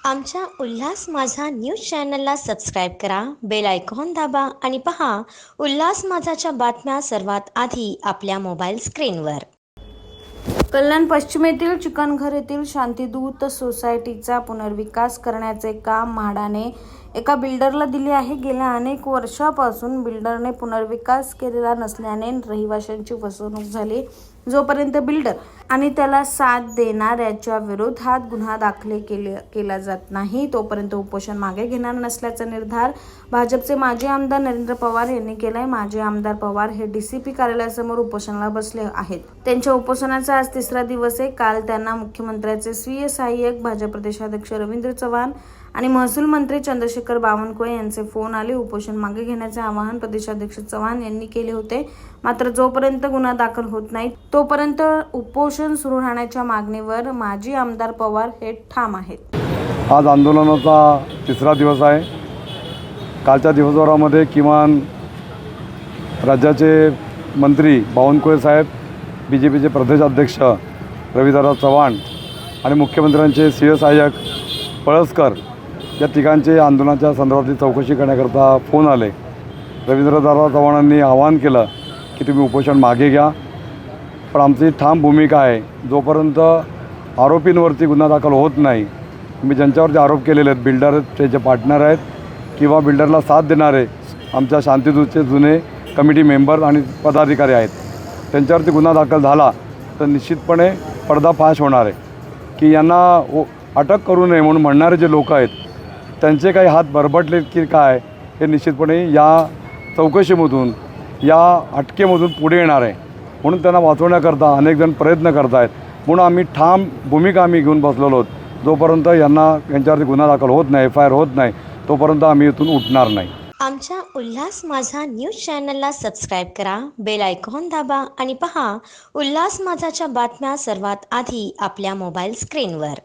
आमच्या उल्हास माझा न्यूज चॅनलला सबस्क्राईब करा, बेल आयकॉन दाबा आणि पहा उल्हास माझाच्या बातम्या सर्वात आधी आपल्या मोबाईल स्क्रीनवर. कल्याण पश्चिमेतील चिकनघर येथील शांतीदूत सोसायटीचा पुनर्विकास करण्याचे काम म्हाडाने एका बिल्डरला दिले आहे. गेल्या अनेक वर्षापासून बिल्डरने पुनर्विकास केलेला नसल्याने रहिवाशांची फसवणूक झाली. जोपर्यंत बिल्डर आणि त्याला साथ देणाऱ्याच्या विरोधात गुन्हा दाखल केला जात नाही तोपर्यंत उपोषण मागे घेणार नसल्याचा निर्धार भाजपचे माजी आमदार नरेंद्र पवार यांनी केलाय. माजी आमदार पवार हे डीसीपी कार्यालयासमोर उपोषणाला बसले आहेत. त्यांच्या उपोषणाचा आज तिसरा दिवस आहे. काल त्यांना मुख्यमंत्र्यांचे स्वीय सहाय्यक, भाजप प्रदेशाध्यक्ष रवींद्र चव्हाण आणि महसूल मंत्री चंद्रशेखर बावनकुळे यांचे फोन आले. उपोषण मागे घेण्याचे आवाहन प्रदेशाध्यक्ष चव्हाण यांनी केले होते. मात्र जोपर्यंत गुन्हा दाखल होत नाही तोपर्यंत उपोषण सुरू राहण्याच्या मागणीवर माजी आमदार पवार हे ठाम आहेत. आज आंदोलनाचा तिसरा दिवस आहे. कालच्या दिवसभरामध्ये किमान राज्याचे मंत्री बावनकुळे साहेब, BJPचे प्रदेशाध्यक्ष रवींद्रदादा चव्हाण आणि मुख्यमंत्र्यांचे स्वीय सहाय्यक पळसकर या तिघांचे आंदोलनाच्या संदर्भातली चौकशी करण्याकरता फोन आले. रवींद्रदादा चव्हाणांनी आवाहन केलं की तुम्ही उपोषण मागे घ्या, पण आमची ठाम भूमिका आहे जोपर्यंत आरोपींवरती गुन्हा दाखल होत नाही, मी ज्यांच्यावरती आरोप केलेले आहेत, बिल्डर त्याचे पार्टनर आहेत किंवा बिल्डरला साथ देणारे आमच्या शांतीदूतचे जुने कमिटी मेंबर आणि पदाधिकारी आहेत, त्यांच्यावरती गुन्हा दाखल झाला तर निश्चितपणे पर्दाफाश होणार आहे. की यांना अटक करू नये म्हणून म्हणणारे जे लोक आहेत त्यांचे काही हात बरबटले की काय हे निश्चितपणे या चौकशीमधून, या अटकेमधून पुढे येणार आहे. म्हणून त्यांना वाचवण्याकरता अनेक जण प्रयत्न करत आहेत. म्हणून आम्ही ठाम भूमिका आम्ही घेऊन बसलेलो आहोत. जोपर्यंत यांच्यावरती गुन्हा दाखल होत नाही, FIR होत नाही, तोपर्यंत आम्ही इथून उठणार नाही. आमच्या उल्हास माझा न्यूज चॅनलला सबस्क्राईब करा, बेल आयकॉन दाबा आणि पहा उल्हास माझाच्या बातम्या सर्वात आधी आपल्या मोबाईल स्क्रीनवर.